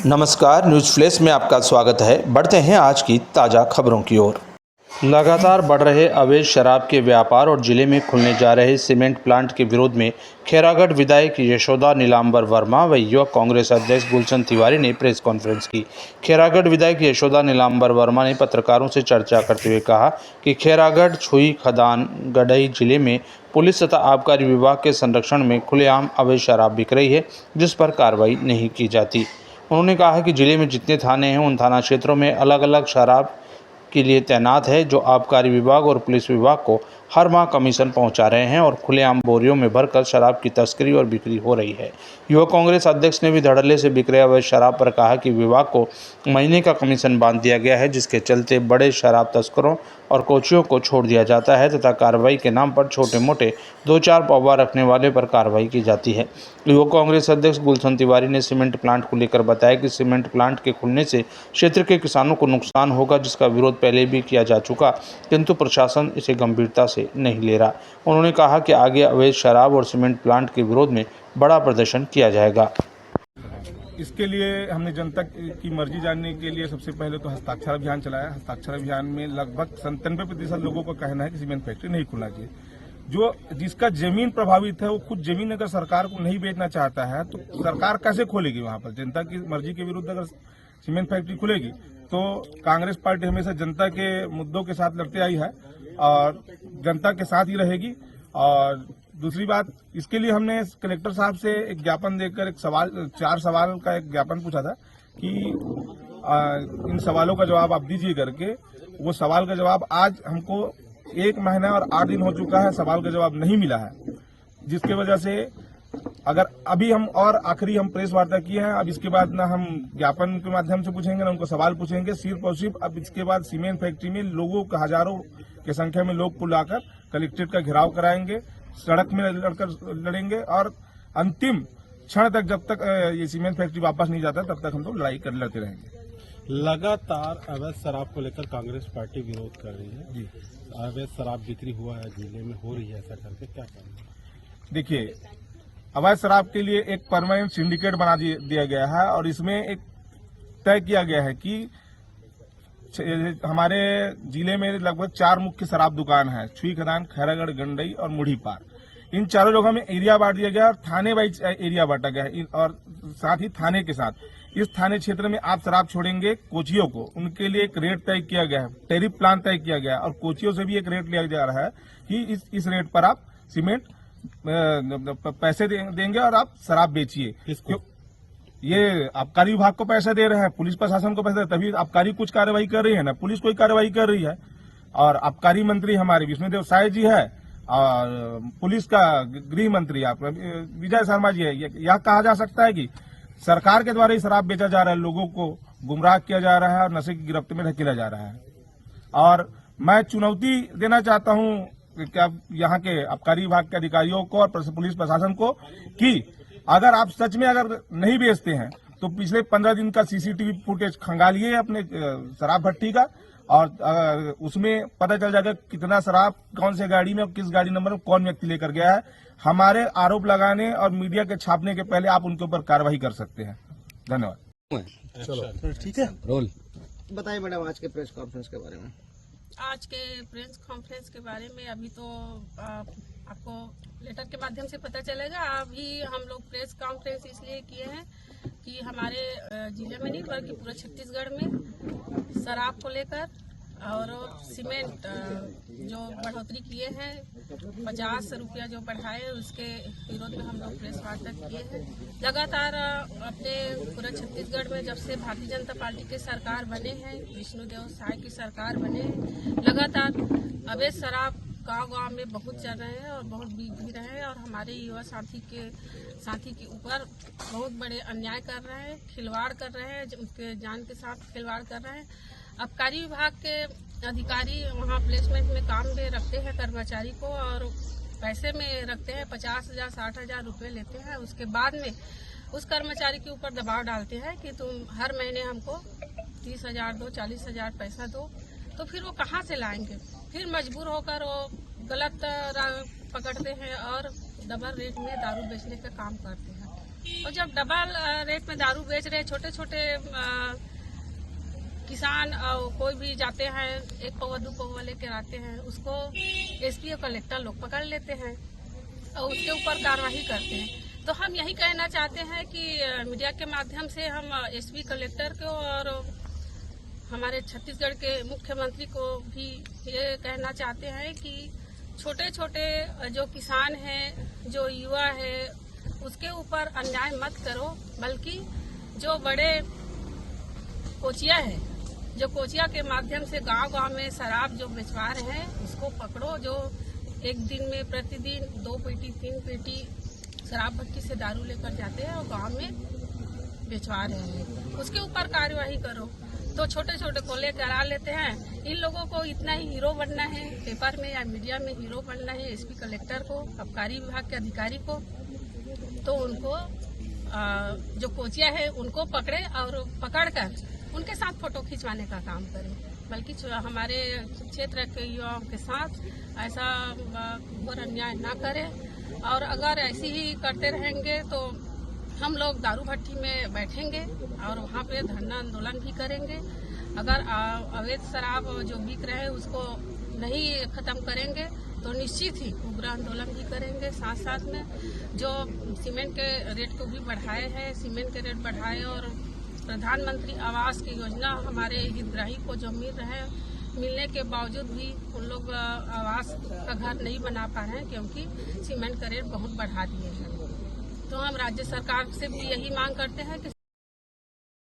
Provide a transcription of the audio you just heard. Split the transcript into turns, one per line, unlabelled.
नमस्कार, news flash में आपका स्वागत है। बढ़ते हैं आज की ताज़ा खबरों की ओर। लगातार बढ़ रहे अवैध शराब के व्यापार और जिले में खुलने जा रहे सीमेंट प्लांट के विरोध में खैरागढ़ विधायक यशोदा नीलांबर वर्मा व युवक कांग्रेस अध्यक्ष गुलशन तिवारी ने प्रेस कॉन्फ्रेंस की। खैरागढ़ विधायक यशोदा नीलांबर वर्मा ने पत्रकारों से चर्चा करते हुए कहा कि खैरागढ़, छुई, खदान, गडई जिले में पुलिस तथा आबकारी विभाग के संरक्षण में खुलेआम अवैध शराब बिक रही है, जिस पर कार्रवाई नहीं की जाती। उन्होंने कहा कि जिले में जितने थाने हैं उन थाना क्षेत्रों में अलग अलग शराब के लिए तैनात है, जो आबकारी विभाग और पुलिस विभाग को हर माह कमीशन पहुंचा रहे हैं और खुलेआम बोरियों में भरकर शराब की तस्करी और बिक्री हो रही है। युवा कांग्रेस अध्यक्ष ने भी धड़ल्ले से बिक रहे अवैध शराब पर कहा कि विभाग को महीने का कमीशन बांध दिया गया है, जिसके चलते बड़े शराब तस्करों और कोचियों को छोड़ दिया जाता है तथा कार्रवाई के नाम पर छोटे मोटे 2-4 पौवा रखने वाले पर कार्रवाई की जाती है। युवा कांग्रेस अध्यक्ष गुलशन तिवारी ने सीमेंट प्लांट को लेकर बताया कि सीमेंट प्लांट के खुलने से क्षेत्र के किसानों को नुकसान होगा, जिसका विरोध पहले भी किया जा चुका, किंतु प्रशासन इसे गंभीरता से नहीं ले रहा। उन्होंने कहा कि आगे अवैध शराब और सीमेंट प्लांट के विरोध में बड़ा प्रदर्शन किया जाएगा।
इसके लिए हमने जनता की मर्जी जानने के लिए सबसे पहले तो हस्ताक्षर अभियान चलाया। हस्ताक्षर अभियान में लगभग 97% लोगों का कहना है कि सीमेंट फैक्ट्री नहीं खुलना चाहिए। जो जिसका जमीन प्रभावित है वो खुद जमीन अगर सरकार को नहीं बेचना चाहता है तो सरकार कैसे खोलेगी वहां पर? जनता की मर्जी के विरुद्ध अगर सीमेंट फैक्ट्री खुलेगी तो कांग्रेस पार्टी हमेशा जनता के मुद्दों के साथ लड़ते आई है और जनता के साथ ही रहेगी। और दूसरी बात, इसके लिए हमने कलेक्टर साहब से एक ज्ञापन देकर 4 सवाल का एक ज्ञापन पूछा था कि इन सवालों का जवाब आप दीजिए करके। वो सवाल का जवाब आज हमको 1 महीना और 8 दिन हो चुका है, सवाल का जवाब नहीं मिला है, जिसके वजह से अगर अभी हम और आखिरी हम प्रेस वार्ता किए हैं। अब इसके बाद ना हम ज्ञापन के माध्यम से पूछेंगे ना उनको सवाल पूछेंगे, सिर्फ और सिर्फ अब इसके बाद सीमेंट फैक्ट्री में लोगों का हजारों की संख्या में लोग को लाकर कलेक्ट्रेट का घेराव कराएंगे, सड़क में लड़ेंगे और अंतिम क्षण तक, जब तक ये सीमेंट फैक्ट्री वापस नहीं जाता तब तक हम लोग लड़ाई लड़ते रहेंगे।
लगातार अवैध शराब को लेकर कांग्रेस पार्टी विरोध कर रही है जी। अवैध शराब बिक्री हुआ है जिले में, हो रही है, ऐसा करके क्या करना?
देखिए, अवैध शराब के लिए एक परमानेंट सिंडिकेट बना दिया गया है और इसमें एक तय किया गया है कि हमारे जिले में लगभग 4 मुख्य शराब दुकान है, छुई, खदान, खैरागढ़, गंडई और मुढ़ी पार। इन चारों जगहों में एरिया बांट दिया गया और थाने वाइज एरिया बांटा गया है और साथ ही थाने के साथ इस थाने क्षेत्र में आप शराब छोड़ेंगे कोचियों को, उनके लिए एक रेट तय किया गया है, टैरिफ प्लान तय किया गया है और कोचियों से भी एक रेट लिया जा रहा है कि इस रेट पर आप सीमेंट पैसे देंगे और आप शराब बेचिए। ये आबकारी विभाग को पैसा दे रहे हैं, पुलिस प्रशासन को पैसा दे रहे हैं, तभी आबकारी कुछ कार्रवाई कर रही है ना, पुलिस कोई कार्रवाई कर रही है। और आबकारी मंत्री हमारे विष्णुदेव साय जी है और पुलिस का गृह मंत्री आप विजय शर्मा जी है। यह कहा जा सकता है कि सरकार के द्वारा ही शराब बेचा जा रहा है, लोगों को गुमराह किया जा रहा है और नशे की गिरफ्त में धकेला जा रहा है। और मैं चुनौती देना चाहता हूं क्या यहाँ के आबकारी विभाग के अधिकारियों को और पुलिस प्रशासन को कि अगर आप सच में अगर नहीं बेचते हैं तो पिछले 15 दिन का सीसीटीवी फुटेज खंगालिए अपने शराब भट्टी का और उसमें पता चल जाएगा कितना शराब कौन से गाड़ी में और किस गाड़ी नंबर में कौन व्यक्ति लेकर गया है। हमारे आरोप लगाने और मीडिया के छापने के पहले आप उनके ऊपर कार्रवाई कर सकते हैं। धन्यवाद।
चलो ठीक है, रोल
बताइए मैडम आज के प्रेस कॉन्फ्रेंस के बारे में।
आज के प्रेस कॉन्फ्रेंस के बारे में अभी तो आपको लेटर के माध्यम से पता चलेगा। अभी हम लोग प्रेस कॉन्फ्रेंस इसलिए किए हैं कि हमारे जिले में नहीं बल्कि पूरे छत्तीसगढ़ में शराब को लेकर और सीमेंट जो बढ़ोतरी किए हैं 50 रुपया जो बढ़ाए, उसके विरोध में हम लोग प्रेस वार्ता किए हैं। लगातार अपने पूरे छत्तीसगढ़ में जब से भारतीय जनता पार्टी के सरकार बने हैं, विष्णुदेव साय की सरकार बने हैं, लगातार अवैध शराब गांव-गांव में बहुत चल रहे हैं और बहुत बिक भी रहे हैं और हमारे युवा साथी के ऊपर बहुत बड़े अन्याय कर रहे हैं, खिलवाड़ कर रहे हैं, उनके जान के साथ खिलवाड़ कर रहे हैं। आबकारी विभाग के अधिकारी वहाँ प्लेसमेंट में काम में रखते हैं कर्मचारी को और पैसे में रखते हैं, 50,000 60,000 रुपये लेते हैं। उसके बाद में उस कर्मचारी के ऊपर दबाव डालते हैं कि तुम हर महीने हमको 30,000 दो, 40,000 पैसा दो। तो फिर वो कहाँ से लाएंगे? फिर मजबूर होकर वो गलत पकड़ते हैं और डबल रेट में दारू बेचने का काम करते हैं। और जब डबल रेट में दारू बेच रहे छोटे छोटे किसान और कोई भी जाते हैं, 1 पौवा 2 पौवा लेकर आते हैं, उसको एसपी और कलेक्टर लोग पकड़ लेते हैं और उसके ऊपर कार्रवाई करते हैं। तो हम यही कहना चाहते हैं कि मीडिया के माध्यम से हम एसपी कलेक्टर को और हमारे छत्तीसगढ़ के मुख्यमंत्री को भी ये कहना चाहते हैं कि छोटे छोटे जो किसान हैं, जो युवा है, उसके ऊपर अन्याय मत करो, बल्कि जो बड़े कोचिया है, जो कोचिया के माध्यम से गांव गांव में शराब जो बेचवा रहे हैं, उसको पकड़ो। जो एक दिन में प्रतिदिन 2 पेटी 3 पेटी शराब भट्टी से दारू लेकर जाते हैं और गांव में बेचवा रहे हैं, उसके ऊपर कार्यवाही करो। तो छोटे छोटे को लेकर आ लेते हैं। इन लोगों को इतना ही हीरो बनना है, पेपर में या मीडिया में हीरो बनना है एसपी कलेक्टर को, आबकारी विभाग के अधिकारी को, तो उनको जो कोचिया है उनको पकड़े और पकड़कर उनके साथ फोटो खिंचवाने का काम करें, बल्कि हमारे क्षेत्र के युवाओं के साथ ऐसा घोर अन्याय ना करें। और अगर ऐसे ही करते रहेंगे तो हम लोग दारू भट्टी में बैठेंगे और वहाँ पे धरना आंदोलन भी करेंगे। अगर अवैध शराब जो बिक रहे हैं उसको नहीं खत्म करेंगे तो निश्चित ही उग्र आंदोलन भी करेंगे। साथ साथ में जो सीमेंट के रेट को भी बढ़ाए हैं, सीमेंट के रेट बढ़ाए और प्रधानमंत्री आवास की योजना हमारे हितग्राही को जो मिलने के बावजूद भी उन लोग आवास का घर नहीं बना पा रहे हैं क्योंकि सीमेंट का रेट बहुत बढ़ा दिए हैं। तो हम राज्य सरकार से भी यही मांग करते हैं कि